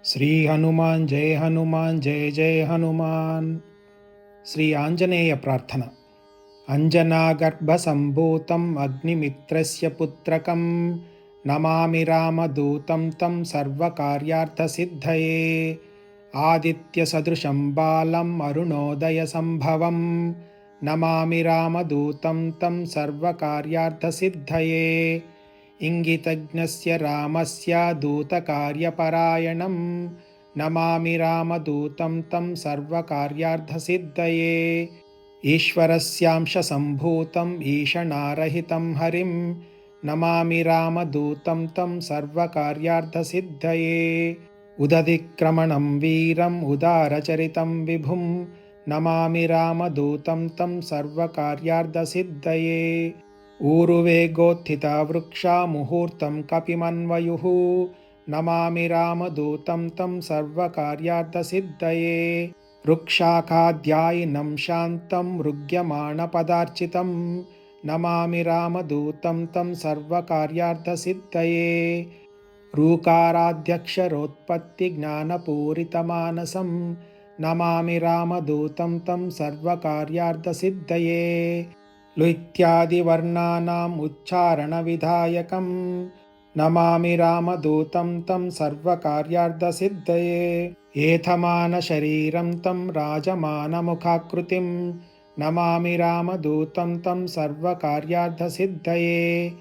శ్రీ హనుమాన్ జయ హనుమాన్ జయ జయ హనుమాన్. శ్రీ ఆంజనేయ ప్రార్థన. అంజనాగర్భ సంభూతం అగ్నిమిత్రస్య పుత్రకం నమామి రామదూతం తం సర్వకార్యార్థసిద్ధయే. ఆదిత్య సదృశం బాలం అరుణోదయ సంభవం నమామి రామదూతం తం సర్వకార్యార్థసిద్ధయే. ఇంగితజ్ఞస్య రామస్య దూతకార్యపరాయణం నమామి రామదూతం తం సర్వకార్యార్థసిద్ధయే. ఈశ్వరస్యాంశ సంభూతం ఈషణారహితం హరిం నమామి రామదూతం తం సర్వకార్యార్థసిద్ధయే. ఉదతిక్రమణం వీరం ఉదారచరితం విభుం నమామి రామదూతం తం సర్వకార్యార్థసిద్ధయే. ఊరువేగోత్థిత వృక్షా ముహూర్తం కపిమన్వయుః నమామి రామదూతం తం సర్వకార్యార్థసిద్ధయే. వృక్షాఖాధ్యాయినం శాంతం మృగ్యమాణపదార్చితం నమామి రామదూతం తం సర్వకార్యార్థసిద్ధయే. రూకారాధ్యక్షరోత్పత్తి జ్ఞానపూరితమానసం నమామి రామదూతం తం సర్వకార్యార్థసిద్ధయే. లుయిత్యాదివర్ణానాం ఉచ్చారణవిధాయకం నమామి రామదూతం తం సర్వకార్యార్థసిద్ధయే. ఏథమానశరీరం తం రాజమానముఖాకృతిం నమామి రామదూతం తం సర్వకార్యార్థసిద్ధయే.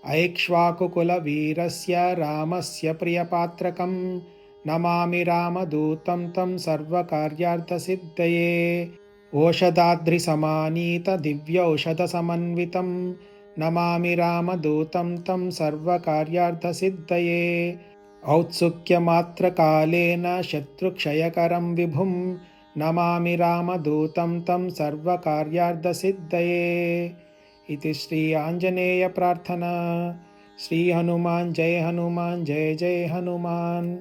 ఐక్ష్వాకుకులవీరస్య రామస్య ప్రియపాత్రకం నమామి రామదూతం తం సర్వకార్యార్థసిద్ధయే. ఓషధాద్రిసమానీత దివ్యౌషధసమన్వితం నమామి రామదూతం తం సర్వకార్యార్థసిద్ధయే. ఔత్సుక్యమాత్రకాలేన శత్రుక్షయకరం విభుం నమామి రామదూతం తం సర్వకార్యార్థసిద్ధయే. ఇది శ్రీ ఆంజనేయ ప్రార్థన. శ్రీ హనుమాన్ జయ హనుమాన్ జయ జయ హనుమాన్.